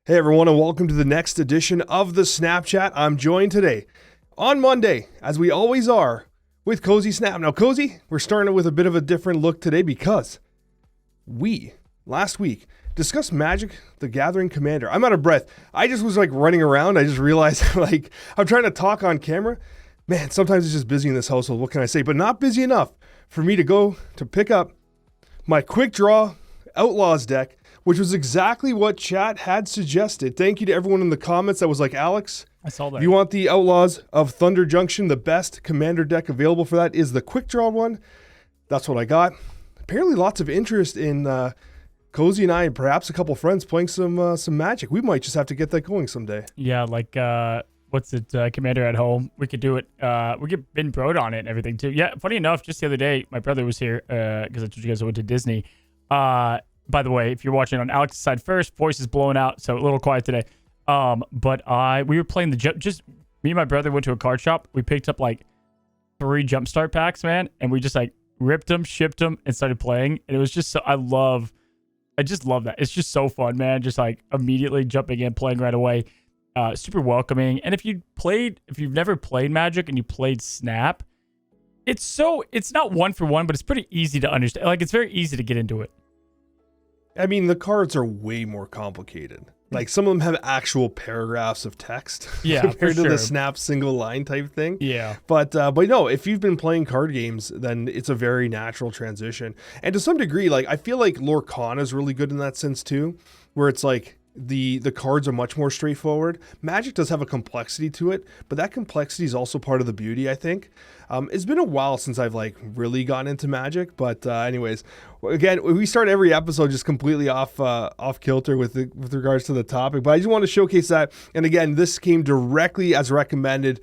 Hey everyone, and welcome to the next edition of the Snapchat. I'm joined today on Monday, as we always are, with Cozy Snap. Now, Cozy, we're starting with a bit of a different look today because we, last week, discussed Magic the Gathering Commander. I'm out of breath. I just was running around. I just realized I'm trying to talk on camera. Man, sometimes it's just busy in this household. What can I say? But not busy enough for me to go to pick up my quick draw Outlaws deck, which was exactly what chat had suggested. Thank you to everyone in the comments that was like, Alex, I saw that. if you want the Outlaws of Thunder Junction, the best commander deck available for that is the quick draw one. That's what I got. Apparently lots of interest in Cozy and I and perhaps a couple friends playing some Magic. We might just have to get that going someday. Yeah, Commander at Home. We could do it. We could bin broed on it and everything too. Yeah, funny enough, just the other day, my brother was here because I told you guys I went to Disney. By the way, if you're watching on Alex's side first, voice is blowing out, so a little quiet today. We were playing just me and my brother went to a card shop. We picked up 3 Jumpstart packs, man, and we just ripped them, shipped them, and started playing. And it was just so I just love that. It's just so fun, man. Just immediately jumping in, playing right away. Super welcoming. And if you've never played Magic and you played Snap, it's not one for one, but it's pretty easy to understand. It's very easy to get into it. I mean, the cards are way more complicated. Some of them have actual paragraphs of text compared to the Snap single line type thing. Yeah. But no, if you've been playing card games, then it's a very natural transition. And to some degree, I feel like Lorcana is really good in that sense too, where it's the cards are much more straightforward. Magic does have a complexity to it, but that complexity is also part of the beauty, I think. It's been a while since I've really gotten into Magic, but anyways, again, we start every episode just completely off kilter with regards to the topic, but I just want to showcase that. And again, this came directly as recommended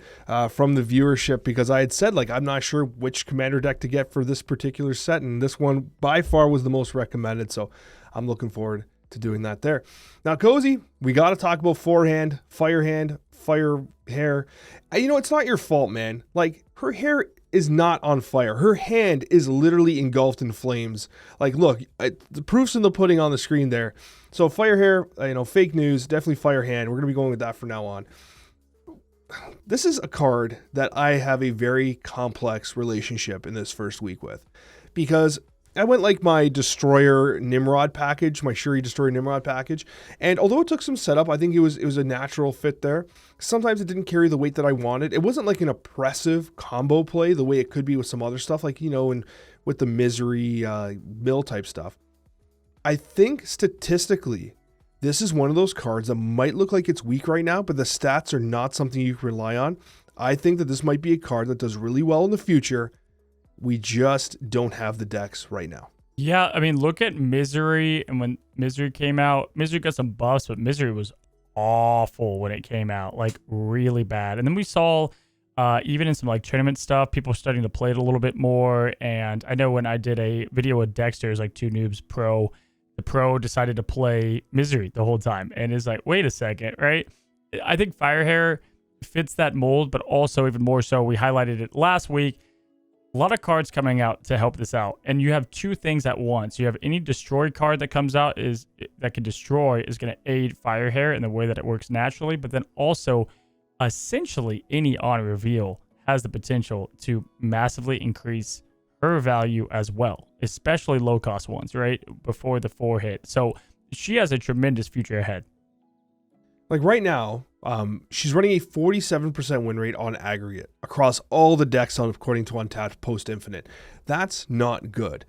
from the viewership because I had said I'm not sure which commander deck to get for this particular set, and this one by far was the most recommended, so I'm looking forward to doing that there. Now, Cozy, we got to talk about Firehand, Firehair. It's not your fault, man. Her hair is not on fire. Her hand is literally engulfed in flames. Look, the proof's in the pudding on the screen there. So Firehair, fake news, definitely Firehand. We're going to be going with that from now on. This is a card that I have a very complex relationship in this first week with because I went my Destroyer Nimrod package, my Shuri Destroyer Nimrod package. And although it took some setup, I think it was a natural fit there. Sometimes it didn't carry the weight that I wanted. It wasn't an oppressive combo play the way it could be with some other stuff, and with the Misery mill type stuff. I think statistically, this is one of those cards that might look like it's weak right now, but the stats are not something you can rely on. I think that this might be a card that does really well in the future. We just don't have the decks right now. Yeah, I mean, look at Misery, and when Misery came out, Misery got some buffs, but Misery was awful when it came out, really bad. And then we saw, even in some tournament stuff, people starting to play it a little bit more. And I know when I did a video with Dexter's, 2 Noobs Pro, the Pro decided to play Misery the whole time. And it's wait a second, right? I think Firehair fits that mold, but also even more so, we highlighted it last week. A lot of cards coming out to help this out. And you have 2 things at once. You have any destroy card that comes out that can destroy is going to aid Firehair in the way that it works naturally. But then also, essentially, any on reveal has the potential to massively increase her value as well, especially low cost ones, right? Before the 4 hit. So she has a tremendous future ahead. Right now, she's running a 47% win rate on aggregate across all the decks according to Untapped Post Infinite. That's not good.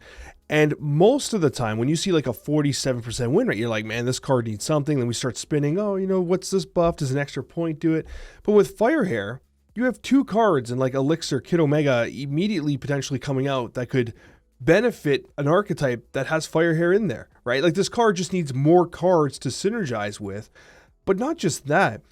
And most of the time, when you see a 47% win rate, you're like, man, this card needs something. Then we start spinning. Oh, what's this buff? Does an extra point do it? But with Firehair, you have 2 cards and Elixir, Kid Omega immediately potentially coming out that could benefit an archetype that has Firehair in there, right? This card just needs more cards to synergize with. But not just that,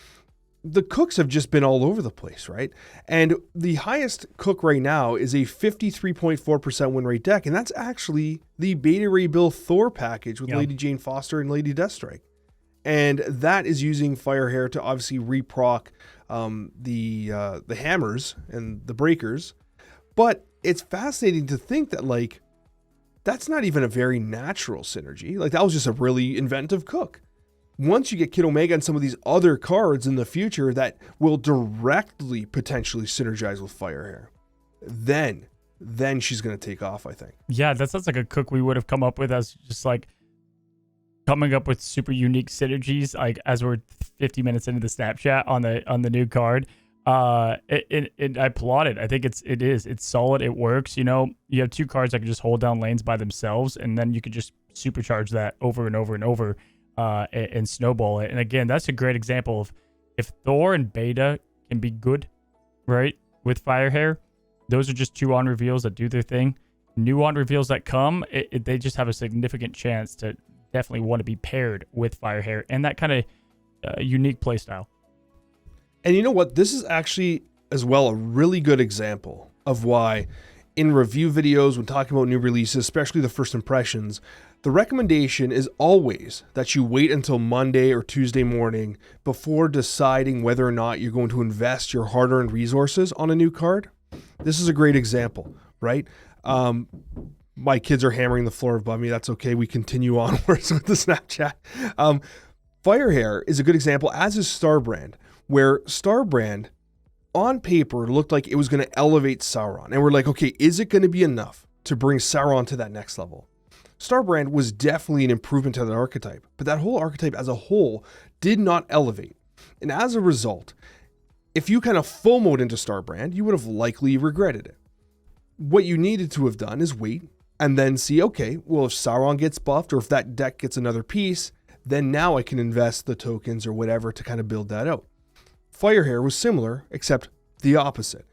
the cooks have just been all over the place, right? And the highest cook right now is a 53.4% win rate deck, and that's actually the Beta Ray Bill Thor package with Lady Jane Foster and Lady Deathstrike. And that is using Firehair to obviously reproc the hammers and the breakers. But it's fascinating to think that that's not even a very natural synergy. That was just a really inventive cook. once you get Kid Omega and some of these other cards in the future that will directly potentially synergize with Firehair, then she's going to take off, I think. Yeah, that sounds like a cook we would have come up with as just like coming up with super unique synergies, like as we're 50 minutes into the Snapchat on the new card. I applaud it. I think it's solid. It works. You know, you have two cards that can just hold down lanes by themselves, and then you could just supercharge that over and over and over, and snowball it. And again, that's a great example of if Thor and Beta can be good, right, with Firehair. Those are just two on reveals that do their thing. New on reveals that come, they just have a significant chance to definitely want to be paired with Firehair and that kind of unique playstyle. And you know what? This is actually as well a really good example of why in review videos, when talking about new releases, especially the first impressions, the recommendation is always that you wait until Monday or Tuesday morning before deciding whether or not you're going to invest your hard-earned resources on a new card. This is a great example, right? My kids are hammering the floor above me. That's okay. We continue onwards with the Snapchat. Firehair is a good example, as is Starbrand, where Starbrand on paper looked like it was going to elevate Sauron. And we're like, okay, is it going to be enough to bring Sauron to that next level? Starbrand was definitely an improvement to that archetype, but that whole archetype as a whole did not elevate. And as a result, if you kind of FOMO'd into Starbrand, you would have likely regretted it. What you needed to have done is wait and then see, okay, well, if Sauron gets buffed or if that deck gets another piece, then now I can invest the tokens or whatever to kind of build that out. Firehair was similar, except the opposite.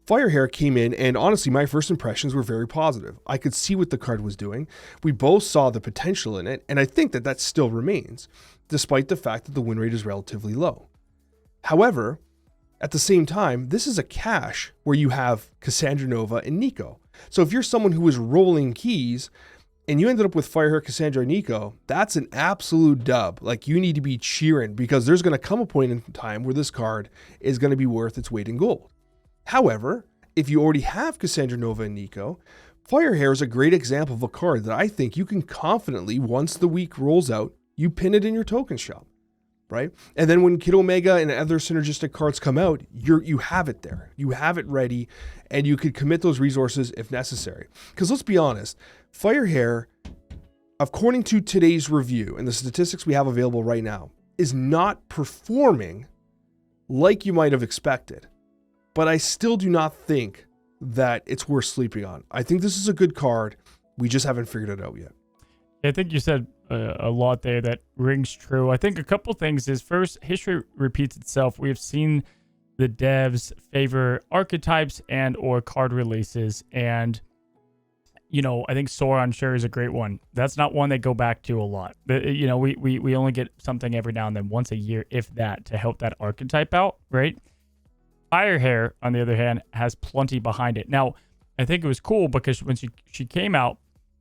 Firehair came in, and honestly, my first impressions were very positive. I could see what the card was doing. We both saw the potential in it, and I think that still remains, despite the fact that the win rate is relatively low. However, at the same time, this is a cache where you have Cassandra Nova and Nico. So if you're someone who is rolling keys and you ended up with Firehair, Cassandra, and Nico, that's an absolute dub. Like, you need to be cheering because there's going to come a point in time where this card is going to be worth its weight in gold. However, if you already have Cassandra Nova and Nico, Firehair is a great example of a card that I think you can confidently, once the week rolls out, you pin it in your token shop, right? And then when Kid Omega and other synergistic cards come out, you have it there. You have it ready, and you could commit those resources if necessary. Because let's be honest, Firehair, according to today's review and the statistics we have available right now, is not performing like you might have expected. But I still do not think that it's worth sleeping on. I think this is a good card. We just haven't figured it out yet. I think you said a lot there that rings true. I think a couple things is, first, history repeats itself. We have seen the devs favor archetypes and or card releases, and you know, I think Sauron sure is a great one. That's not one they go back to a lot. You know, we only get something every now and then, once a year, if that, to help that archetype out, right? Firehair, on the other hand, has plenty behind it. Now, I think it was cool because when she came out,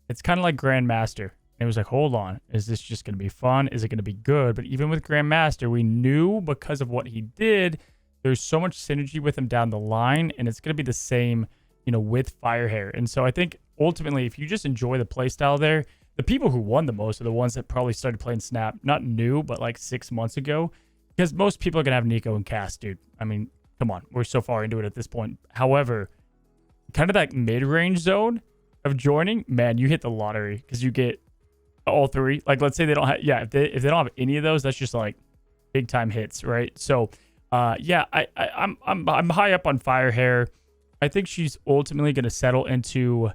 it's kind of like Grandmaster. It was like, hold on, is this just going to be fun? Is it going to be good? But even with Grandmaster, we knew because of what he did, there's so much synergy with him down the line, and it's going to be the same, you know, with Firehair. And so I think ultimately, if you just enjoy the playstyle there, the people who won the most are the ones that probably started playing Snap, not new, but like 6 months ago, because most people are going to have Nico and Cass, dude. I mean, come on, we're so far into it at this point. However, kind of that mid-range zone of joining, man, you hit the lottery because you get all three. Like, let's say they don't have, if they don't have any of those, that's just like big time hits, right? So, I'm high up on Firehair. I think she's ultimately going to settle until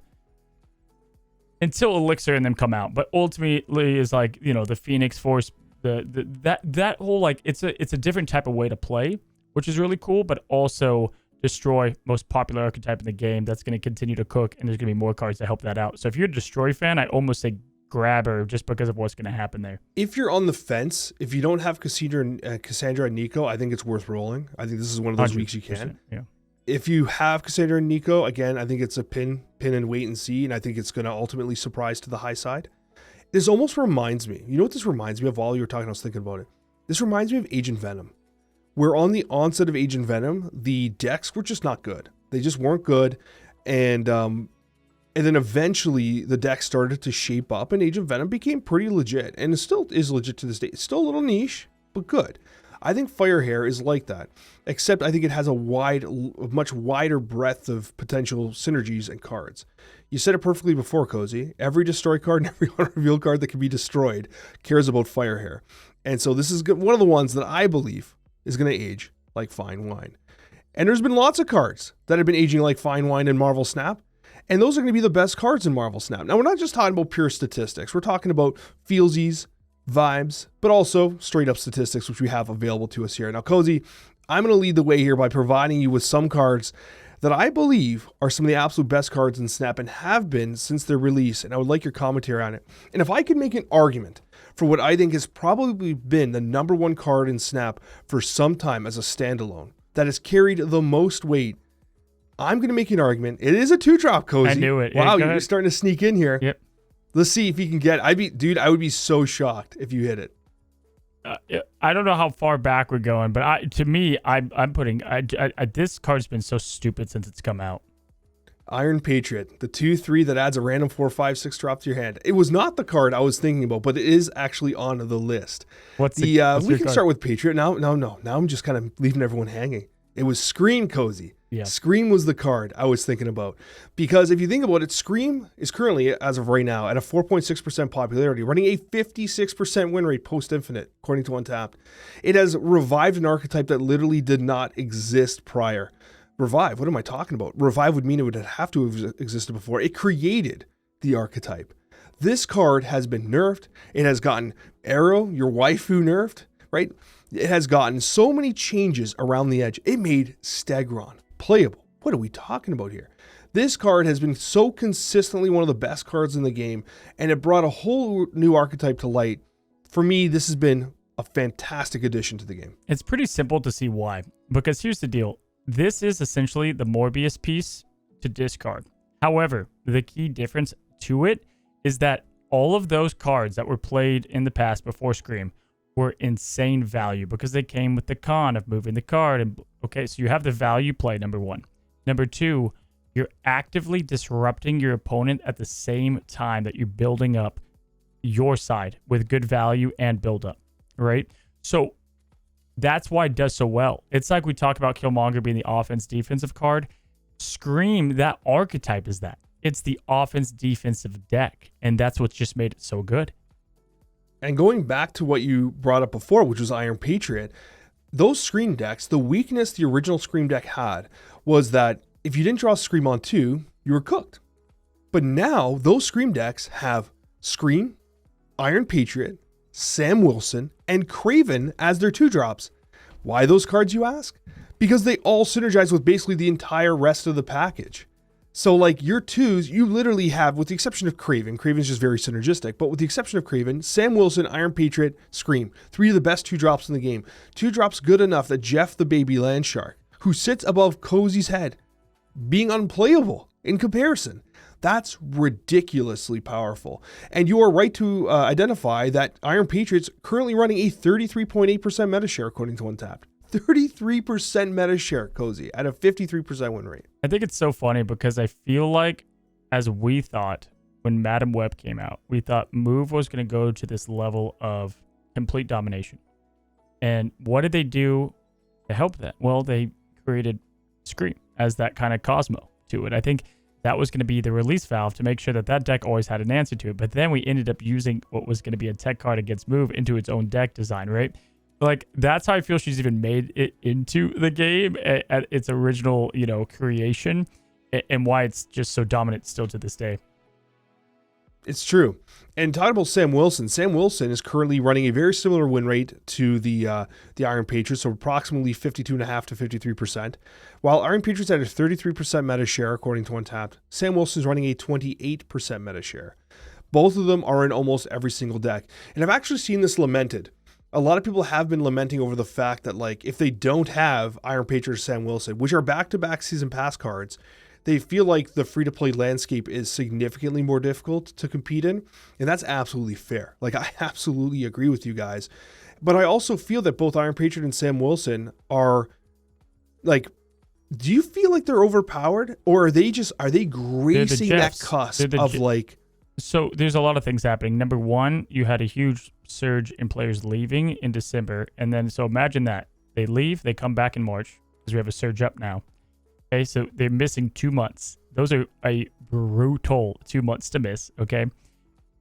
Elixir and them come out, but ultimately is like, you know, the Phoenix Force, that whole, like, it's a different type of way to play, which is really cool, but also Destroy, most popular archetype in the game, that's going to continue to cook, and there's going to be more cards to help that out. So if you're a Destroy fan, I almost say grab her just because of what's going to happen there. If you're on the fence, if you don't have Cassandra and Nico, I think it's worth rolling. I think this is one of those weeks you can. Yeah. If you have Cassandra and Nico, again, I think it's a pin and wait and see, and I think it's going to ultimately surprise to the high side. This almost reminds me, you know what this reminds me of? While you were talking, I was thinking about it. This reminds me of Agent Venom. Where on the onset of Agent Venom, the decks were just not good. They just weren't good. And And then eventually the deck started to shape up and Agent Venom became pretty legit. And it still is legit to this day. It's still a little niche, but good. I think Firehair is like that, except I think it has a much wider breadth of potential synergies and cards. You said it perfectly before, Cozy. Every destroy card and every unrevealed card that can be destroyed cares about Firehair. And so this is one of the ones that I believe is going to age like fine wine. And there's been lots of cards that have been aging like fine wine in Marvel Snap. And those are going to be the best cards in Marvel Snap. Now, we're not just talking about pure statistics. We're talking about feelsies, vibes, but also straight up statistics, which we have available to us here. Now, Cozy, I'm going to lead the way here by providing you with some cards that I believe are some of the absolute best cards in Snap and have been since their release. And I would like your commentary on it. And if I could make an argument for what I think has probably been the number one card in Snap for some time as a standalone that has carried the most weight, I'm going to make an argument. It is a 2-drop, Cozy. I knew it. Wow, you're starting to sneak in here. Yep. Let's see if you can get. I would be so shocked if you hit it. I don't know how far back we're going, but I'm putting. This card's been so stupid since it's come out. Iron Patriot, the 2/3 that adds a random 4, 5, 6 drop to your hand. It was not the card I was thinking about, but it is actually on the list. What's we can start with Patriot. Now I'm just kind of leaving everyone hanging. It was Scream, Cozy. Yeah. Scream was the card I was thinking about. Because if you think about it, Scream is currently, as of right now, at a 4.6% popularity, running a 56% win rate post-Infinite, according to Untapped. It has revived an archetype that literally did not exist prior. Revive, what am I talking about? Revive would mean it would have to have existed before. It created the archetype. This card has been nerfed. It has gotten Arrow, your waifu, nerfed, right? It has gotten so many changes around the edge. It made Stegron playable. What are we talking about here? This card has been so consistently one of the best cards in the game, and it brought a whole new archetype to light. For me, this has been a fantastic addition to the game. It's pretty simple to see why, because here's the deal. This is essentially the Morbius piece to discard. However, the key difference to it is that all of those cards that were played in the past before Scream were insane value because they came with the con of moving the card. And okay, so you have the value play, number one. Number two, you're actively disrupting your opponent at the same time that you're building up your side with good value and build up, right? So that's why it does so well. It's like we talk about Killmonger being the offense defensive card. Scream, that archetype is that. It's the offense defensive deck, and that's what's just made it so good. And going back to what you brought up before, which was Iron Patriot, those Scream decks, the weakness the original Scream deck had was that if you didn't draw Scream on 2, you were cooked. But now those Scream decks have Scream, Iron Patriot, Sam Wilson, and Kraven as their 2-drops. Why those cards, you ask? Because they all synergize with basically the entire rest of the package. So like your 2s, you literally have, with the exception of Kraven's just very synergistic, but with the exception of Kraven, Sam Wilson, Iron Patriot, Scream, 3 of the best 2-drops in the game. 2-drops good enough that Jeff the Baby Landshark, who sits above Cozy's head, being unplayable in comparison. That's ridiculously powerful. And you are right to identify that Iron Patriot's currently running a 33.8% meta share, according to Untapped. 33% meta share, Cozy, at a 53% win rate. I think it's so funny because I feel like, as we thought when Madam Web came out, we thought Move was going to go to this level of complete domination. And what did they do to help that? Well, they created Scream as that kind of Cosmo to it. I think that was going to be the release valve to make sure that that deck always had an answer to it. But then we ended up using what was going to be a tech card against Move into its own deck design, right? Like, that's how I feel she's even made it into the game at its original, creation, and why it's just so dominant still to this day. It's true. And talking about Sam Wilson is currently running a very similar win rate to the Iron Patriot, so approximately 52.5 to 53%. While Iron Patriot's at a 33% meta share, according to Untapped, Sam Wilson's running a 28% meta share. Both of them are in almost every single deck. And I've actually seen this lamented. A lot of people have been lamenting over the fact that, like, if they don't have Iron Patriot or Sam Wilson, which are back-to-back season pass cards, they feel like the free-to-play landscape is significantly more difficult to compete in, and that's absolutely fair. Like, I absolutely agree with you guys. But I also feel that both Iron Patriot and Sam Wilson are, like, Do you feel like they're overpowered, or are they gracing that Jeffs. cusp of like? So there's a lot of things happening. Number one, you had a huge surge in players leaving in December, and then so imagine that they leave, they come back in March because we have a surge up now. Okay, so they're missing 2 months. Those are a brutal 2 months to miss. Okay,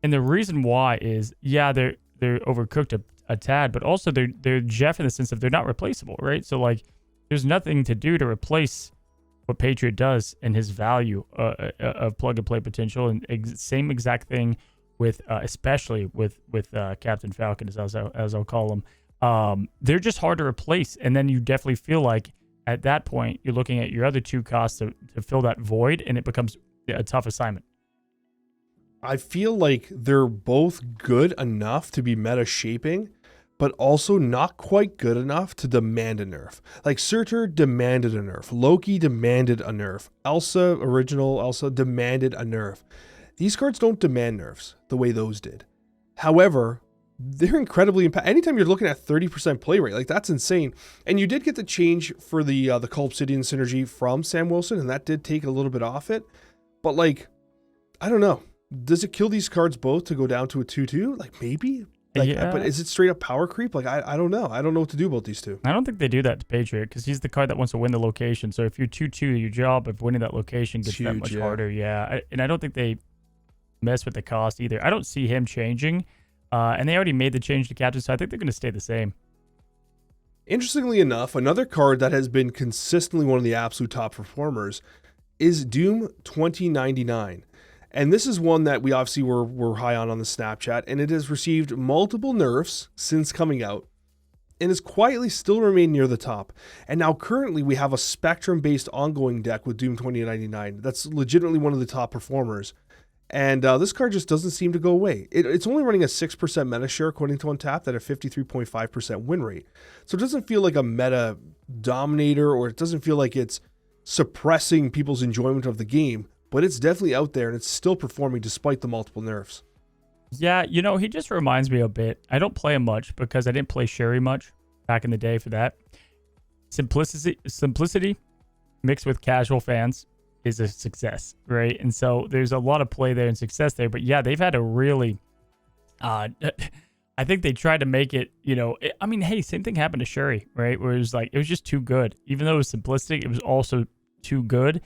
and the reason why is they're overcooked a tad, but also they're Jeff in the sense of they're not replaceable, right? So like, there's nothing to do to replace what Patriot does and his value of plug and play potential, and same exact thing with especially with Captain Falcon, as I'll call him. They're just hard to replace, and then you definitely feel like at that point you're looking at your other two costs to fill that void, and it becomes a tough assignment. I feel like they're both good enough to be meta shaping, but also not quite good enough to demand a nerf. Like Surtur demanded a nerf. Loki demanded a nerf. Original Elsa demanded a nerf. These cards don't demand nerfs the way those did. However, they're incredibly impactful. Anytime you're looking at 30% play rate, like that's insane. And you did get the change for the Cull Obsidian synergy from Sam Wilson, and that did take a little bit off it. But like, I don't know. Does it kill these cards both to go down to a 2/2? Like maybe. Like, but is it straight up power creep? Like, I don't know. I don't know what to do about these two. I don't think they do that to Patriot because he's the card that wants to win the location. So if you're 2/2, your job of winning that location gets that much harder. Yeah. And I don't think they mess with the cost either. I don't see him changing. And they already made the change to Captain, so I think they're going to stay the same. Interestingly enough, another card that has been consistently one of the absolute top performers is Doom 2099. And this is one that we obviously were high on the Snapchat, and it has received multiple nerfs since coming out and has quietly still remained near the top. And now currently we have a Spectrum-based ongoing deck with Doom 2099 that's legitimately one of the top performers. And this card just doesn't seem to go away. It's only running a 6% meta share according to Untapped at a 53.5% win rate. So it doesn't feel like a meta dominator, or it doesn't feel like it's suppressing people's enjoyment of the game. But it's definitely out there, and it's still performing despite the multiple nerfs. Yeah, he just reminds me a bit. I don't play him much because I didn't play Sherry much back in the day for that. Simplicity mixed with casual fans is a success, right? And so there's a lot of play there and success there. But yeah, they've had a really, I think they tried to make it, hey, same thing happened to Sherry, right? Where it was like, it was just too good. Even though it was simplistic, it was also too good.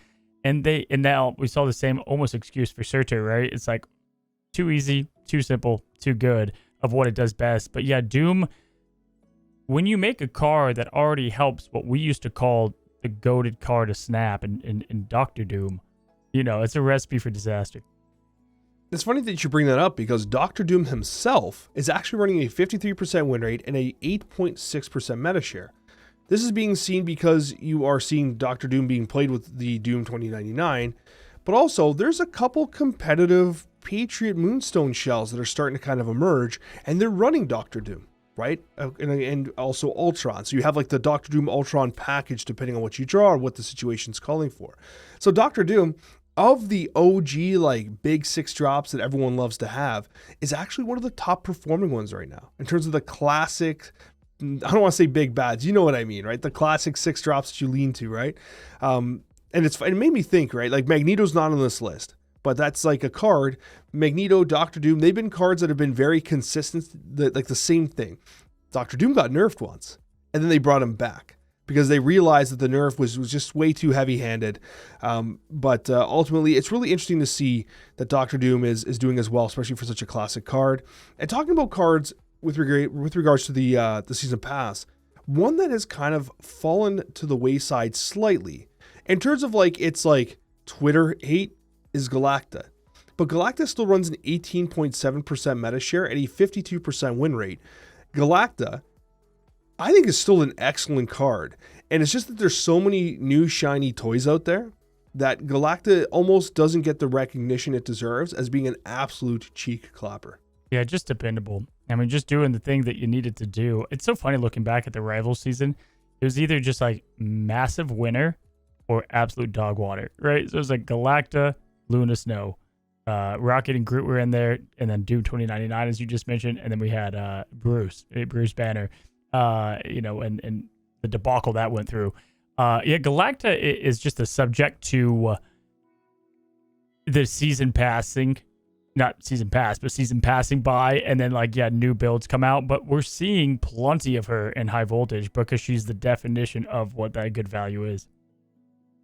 And now we saw the same almost excuse for Surtur, right? It's like too easy, too simple, too good of what it does best. But yeah, Doom, when you make a card that already helps what we used to call the goated card to snap in Dr. Doom, it's a recipe for disaster. It's funny that you bring that up because Dr. Doom himself is actually running a 53% win rate and a 8.6% meta share. This is being seen because you are seeing Dr. Doom being played with the Doom 2099, but also there's a couple competitive Patriot Moonstone shells that are starting to kind of emerge, and they're running Dr. Doom, right? And also Ultron. So you have like the Dr. Doom Ultron package depending on what you draw or what the situation's calling for. So Dr. Doom, of the OG like big 6 drops that everyone loves to have, is actually one of the top performing ones right now in terms of the classic, I don't want to say big bads, you know what I mean, right? The classic 6 drops that you lean to, right? And it made me think, right? Like Magneto's not on this list, but that's like a card. Magneto, Dr. Doom, they've been cards that have been very consistent, like the same thing. Dr. Doom got nerfed once, and then they brought him back because they realized that the nerf was just way too heavy-handed. But ultimately, it's really interesting to see that Dr. Doom is doing as well, especially for such a classic card. And talking about cards with regards to the season pass, one that has kind of fallen to the wayside slightly in terms of like its like Twitter hate is Galacta. But Galacta still runs an 18.7% meta share at a 52% win rate. Galacta, I think, is still an excellent card. And it's just that there's so many new shiny toys out there that Galacta almost doesn't get the recognition it deserves as being an absolute cheek clapper. Yeah, just dependable. I mean, just doing the thing that you needed to do. It's so funny looking back at the rival season. It was either just like massive winner or absolute dog water, right? So it was like Galacta, Luna Snow, Rocket and Groot were in there, and then Doom 2099, as you just mentioned, and then we had Bruce Banner, and the debacle that went through. Galacta is just a subject to the season passing, not season pass, but season passing by, and then new builds come out. But we're seeing plenty of her in high voltage because she's the definition of what that good value is.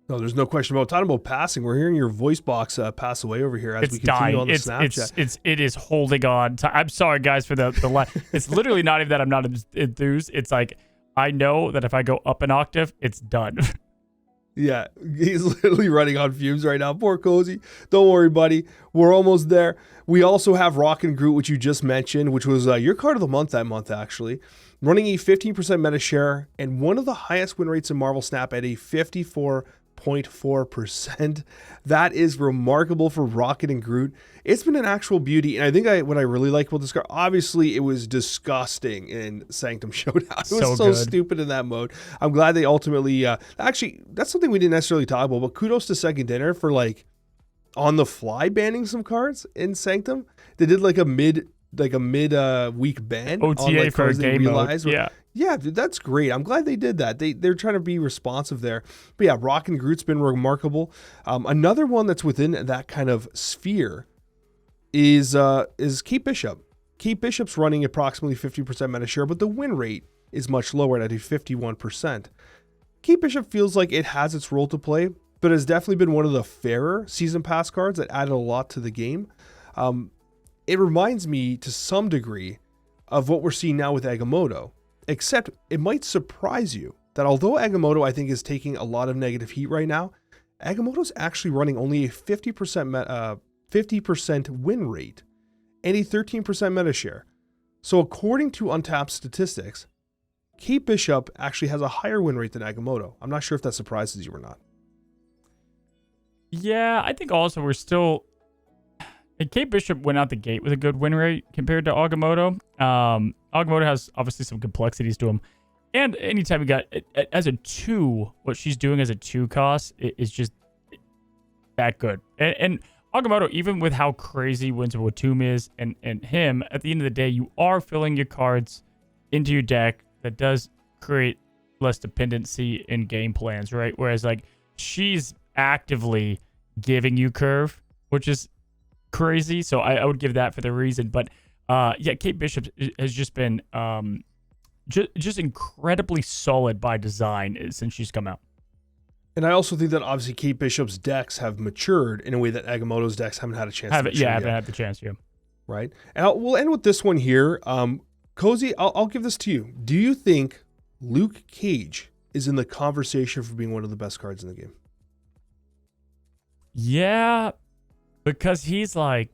No, there's no question about talking about passing. We're hearing your voice box pass away over here as we continue on the Snapchat. It is holding on. I'm sorry, guys, for the it's literally not even that I'm not enthused. It's like I know that if I go up an octave, it's done. Yeah, he's literally running on fumes right now. Poor Cozy. Don't worry, buddy. We're almost there. We also have Rock and Groot, which you just mentioned, which was your card of the month that month, actually. Running a 15% meta share and one of the highest win rates in Marvel Snap at a 54.4%. That is remarkable for Rocket and Groot. It's been an actual beauty. And I think what I really like about this card, obviously it was disgusting in Sanctum Showdown. It was so stupid in that mode. I'm glad they ultimately, actually, that's something we didn't necessarily talk about, but kudos to Second Dinner for on the fly banning some cards in Sanctum. They did a mid week ban OTA on for cards game mode. Yeah, dude, that's great. I'm glad they did that. They're trying to be responsive there. But yeah, Rock and Groot's been remarkable. Another one that's within that kind of sphere is Kate Bishop. Kate Bishop's running approximately 50% meta share, but the win rate is much lower at a 51%. Kate Bishop feels like it has its role to play, but has definitely been one of the fairer season pass cards that added a lot to the game. It reminds me to some degree of what we're seeing now with Agamotto, except it might surprise you that although Agamotto I think is taking a lot of negative heat right now, Agamotto's actually running only a 50% win rate and a 13% meta share. So according to Untapped statistics, Kate Bishop actually has a higher win rate than Agamotto. I'm not sure if that surprises you or not. Yeah, I think also we're still... Kate Bishop went out the gate with a good win rate compared to Agamotto. Agamotto has obviously some complexities to him. And anytime you got, as a 2, what she's doing as a 2 cost is just that good. And Agamotto, even with how crazy Winds of Watum is and him, at the end of the day, you are filling your cards into your deck that does create less dependency in game plans, right? Whereas she's actively giving you curve, which is crazy. So I would give that for the reason. But Kate Bishop has just been just incredibly solid by design since she's come out. And I also think that obviously Kate Bishop's decks have matured in a way that Agamotto's decks haven't had a chance to mature haven't had the chance, yeah. Right? And we'll end with this one here. Cozy, I'll give this to you. Do you think Luke Cage is in the conversation for being one of the best cards in the game? Yeah, because he's the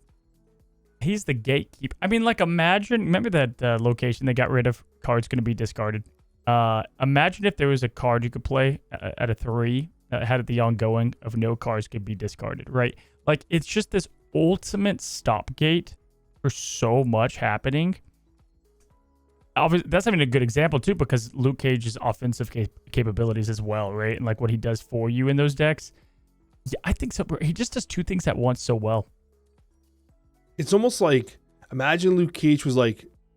gatekeeper. I mean, remember that location they got rid of cards going to be discarded? Imagine if there was a card you could play at a 3 that had the ongoing of no cards could be discarded, right? It's just this ultimate stopgate for so much happening. Obviously, that's having a good example too, because Luke Cage's offensive capabilities as well, right? And what he does for you in those decks. Yeah, I think so. He just does 2 things at once so well. It's almost imagine Luke Cage was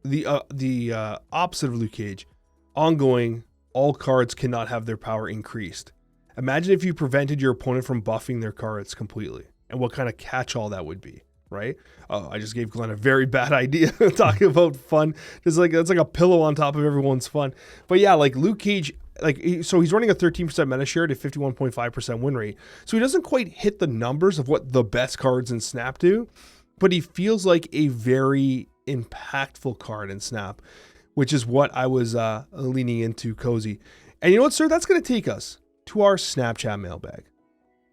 the opposite of Luke Cage. Ongoing, all cards cannot have their power increased. Imagine if you prevented your opponent from buffing their cards completely, and what kind of catch-all that would be, right? Oh, I just gave Glenn a very bad idea talking about fun. It's it's like a pillow on top of everyone's fun. But yeah, Luke Cage... so he's running a 13% meta share at a 51.5% win rate. So he doesn't quite hit the numbers of what the best cards in Snap do, but he feels like a very impactful card in Snap, which is what I was leaning into, Cozy. And you know what, sir? That's going to take us to our Snapchat mailbag.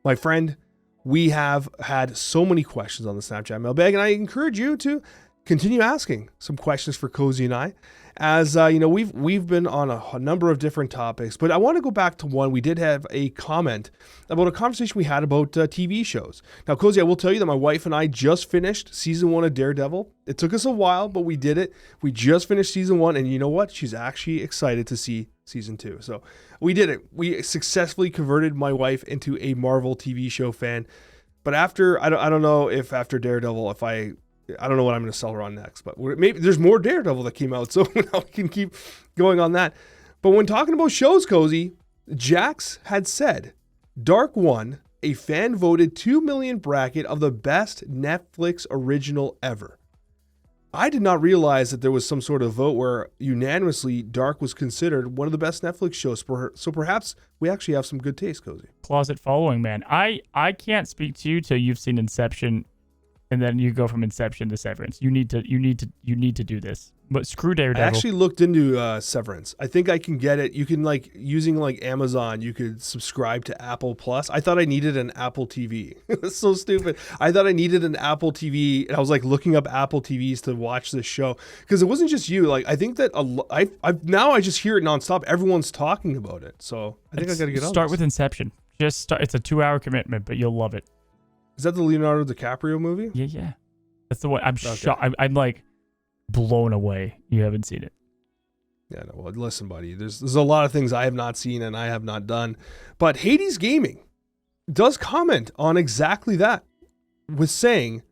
My friend, we have had so many questions on the Snapchat mailbag, and I encourage you to continue asking some questions for Cozy and I. As we've been on a number of different topics, but I want to go back to one. We did have a comment about a conversation we had about TV shows. Now, Cozy, I will tell you that my wife and I just finished season 1 of Daredevil. It took us a while, but we did it. We just finished season 1, and you know what? She's actually excited to see season 2. So we did it. We successfully converted my wife into a Marvel TV show fan. But I don't know if after Daredevil, I don't know what I'm going to sell her on next, but maybe there's more Daredevil that came out, so now we can keep going on that. But when talking about shows, Cozy, Jax had said, Dark won a fan-voted 2 million bracket of the best Netflix original ever. I did not realize that there was some sort of vote where unanimously Dark was considered one of the best Netflix shows. So perhaps we actually have some good taste, Cozy. Closet following, man. I can't speak to you till you've seen Inception, and then you go from Inception to Severance. You need to do this. But screw Daredevil. I actually looked into Severance. I think I can get it. You can using Amazon, you could subscribe to Apple Plus. I thought I needed an Apple TV. That's so stupid. I thought I needed an Apple TV, and I was looking up Apple TVs to watch this show because it wasn't just you. I think that I just hear it nonstop. Everyone's talking about it, so I think I got to get on. Start with Inception. Just start. It's a 2-hour commitment, but you'll love it. Is that the Leonardo DiCaprio movie? Yeah. That's the one. I'm shocked. I'm blown away. You haven't seen it. Yeah, no. Well, listen, buddy. There's a lot of things I have not seen and I have not done, but Hades Gaming does comment on exactly that, with saying,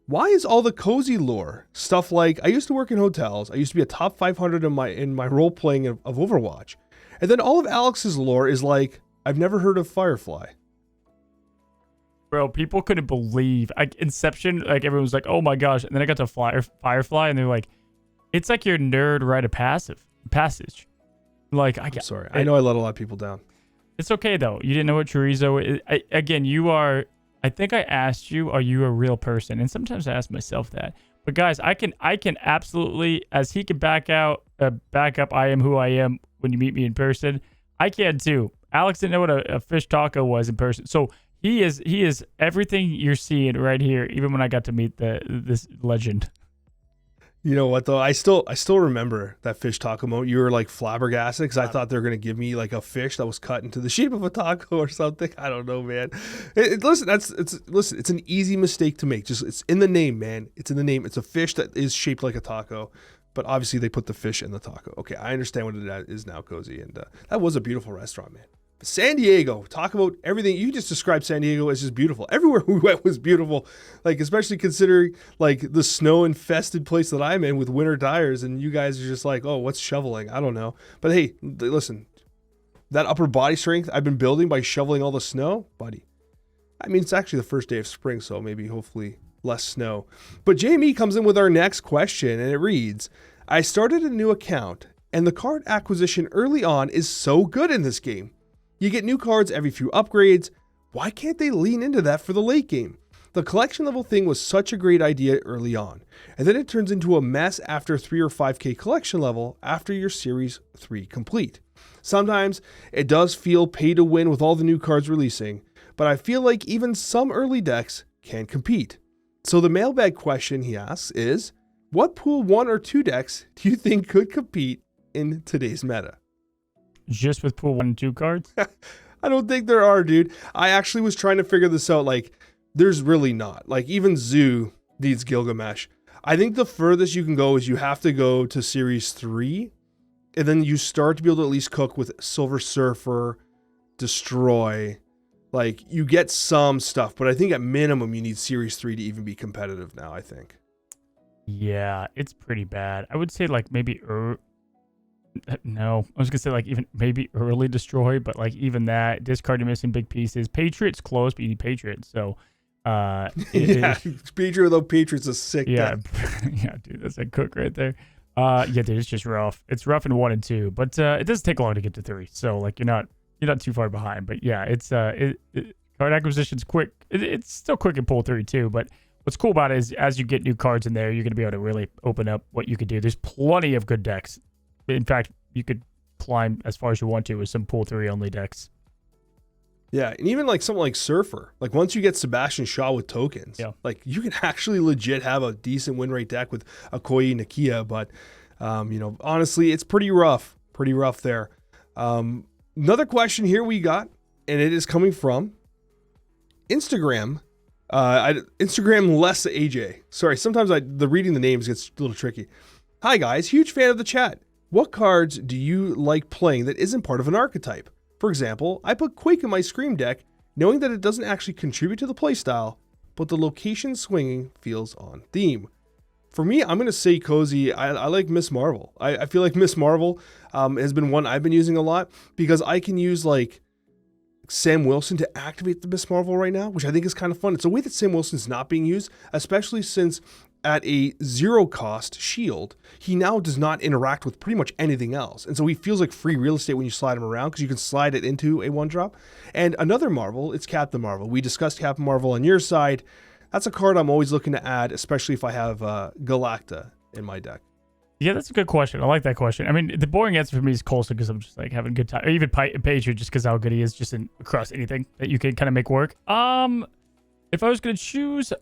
"Why is all the cozy lore stuff like I used to work in hotels. I used to be a top 500 in my role playing of Overwatch, and then all of Alex's lore is like I've never heard of Firefly." Bro, people couldn't believe Inception. Everyone was like, "Oh my gosh!" And then I got to Firefly, and they're like, "It's like your nerd rite of passage." I'm sorry. I know I let a lot of people down. It's okay though. You didn't know what chorizo is. Again, you are. I think I asked you, "Are you a real person?" And sometimes I ask myself that. But guys, I can absolutely, as he can back up. I am who I am when you meet me in person. I can too. Alex didn't know what a fish taco was in person, so. He is everything you're seeing right here. Even when I got to meet this legend. You know what though? I still remember that fish taco moment. You were flabbergasted because I thought they were gonna give me a fish that was cut into the shape of a taco or something. I don't know, man. Listen, it's an easy mistake to make. Just it's in the name, man. It's in the name. It's a fish that is shaped like a taco, but obviously they put the fish in the taco. Okay, I understand what it is now, Cozy, and that was a beautiful restaurant, man. San Diego, talk about everything. You just described San Diego as just beautiful. Everywhere we went was beautiful, especially considering the snow infested place that I'm in with winter tires, and you guys are just oh, what's shoveling? I don't know. But hey, listen, that upper body strength I've been building by shoveling all the snow, buddy. I mean, it's actually the first day of spring, so maybe hopefully less snow. But Jamie comes in with our next question, and it reads, I started a new account, and the card acquisition early on is so good in this game. You get new cards every few upgrades. Why can't they lean into that for the late game? The collection level thing was such a great idea early on, and then it turns into a mess after 3 or 5k collection level after your Series 3 complete. Sometimes it does feel pay to win with all the new cards releasing, but I feel like even some early decks can compete. So the mailbag question he asks is, what pool 1 or 2 decks do you think could compete in today's meta? Just with pool 1 and 2 cards? I don't think there are, dude. I actually was trying to figure this out. There's really not. Even Zoo needs Gilgamesh. I think the furthest you can go is you have to go to Series 3, and then you start to be able to at least cook with Silver Surfer, Destroy. You get some stuff, but I think at minimum you need Series 3 to even be competitive now, I think. Yeah, it's pretty bad. I would say maybe... No, I was gonna say even maybe early Destroy, but even that discard, you're missing big pieces. Patriot's close, but you need Patriot. So, Patriot without Patriot's a sick. Yeah, yeah, dude, that's a cook right there. Yeah, dude, it's just rough. It's rough in 1 and 2, but it doesn't take long to get to 3. So you're not too far behind. But yeah, it's card acquisition's quick. It's still quick in pool 3 too. But what's cool about it is as you get new cards in there, you're gonna be able to really open up what you could do. There's plenty of good decks. In fact, you could climb as far as you want to with some pool 3 only decks. Yeah, and even something like Surfer, once you get Sebastian Shaw with tokens, you can actually legit have a decent win rate deck with Okoye Nakia, but honestly, it's pretty rough there. Another question here we got, and it is coming from Instagram. Instagram less AJ. Sorry, sometimes the reading the names gets a little tricky. Hi guys, huge fan of the chat. What cards do you like playing that isn't part of an archetype? For example, I put Quake in my Scream deck, knowing that it doesn't actually contribute to the playstyle, but the location swinging feels on theme. For me, I'm going to say Cozy. I like Miss Marvel. I feel like Miss Marvel has been one I've been using a lot because I can use like Sam Wilson to activate the Miss Marvel right now, which I think is kind of fun. It's a way that Sam Wilson's not being used, especially since at a 0 cost shield, he now does not interact with pretty much anything else. And so he feels like free real estate when you slide him around because you can slide it into a 1-drop. And another Marvel, it's Captain Marvel. We discussed Captain Marvel on your side. That's a card I'm always looking to add, especially if I have Galacta in my deck. Yeah, that's a good question. I like that question. I mean, the boring answer for me is Coulson because I'm just like having a good time. Or even Patriot just because how good he is just across anything that you can kind of make work. If I was going to choose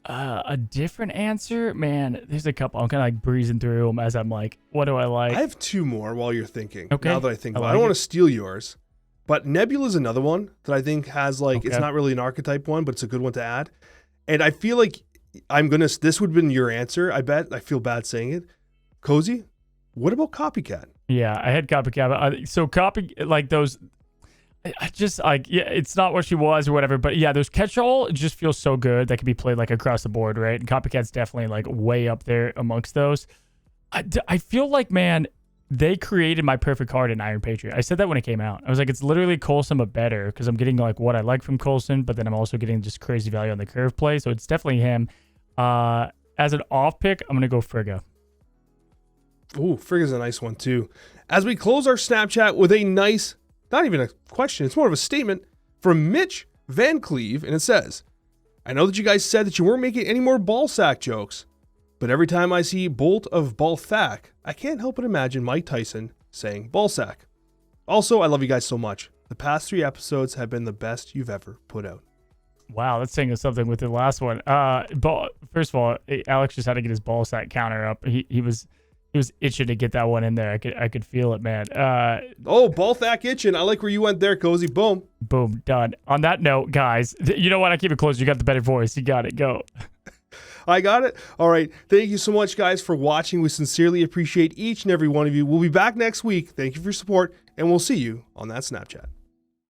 a different answer, man, there's a couple. I'm kind of like breezing through them as I'm like, what do I like? I have 2 more while you're thinking. Okay. Now that I think about it. I I don't want to steal yours, but Nebula is another one that I think has like, it's not really an archetype one, but it's a good one to add. And I feel like this would have been your answer. I bet. I feel bad saying it. Cozy, what about Copycat? Yeah, I had Copycat. So like those, I just like, yeah, it's not what she was or whatever, but yeah, those catch-all just feels so good. That can be played like across the board, right? And Copycat's definitely like way up there amongst those. I feel like, man, they created my perfect card in Iron Patriot. I said that when it came out. I was like, it's literally Coulson, but better because I'm getting like what I like from Coulson, but then I'm also getting just crazy value on the curve play. So it's definitely him. As an off pick, I'm going to go Frigga. Ooh, Frigga's a nice one too. As we close our Snapchat with a nice, not even a question, it's more of a statement from Mitch Van Cleve, and it says, I know that you guys said that you weren't making any more ball sack jokes, but every time I see Bolt of Balthac, I can't help but imagine Mike Tyson saying ball sack. Also, I love you guys so much. The past 3 episodes have been the best you've ever put out. Wow, that's saying something with the last one. First of all, Alex just had to get his ball sack counter up. He was itching to get that one in there. I could feel it, man. Balthac itching. I like where you went there, Cozy. Boom. Boom, done. On that note, guys, you know what? I keep it close. You got the better voice. You got it. Go. I got it. All right. Thank you so much, guys, for watching. We sincerely appreciate each and every one of you. We'll be back next week. Thank you for your support, and we'll see you on that Snapchat.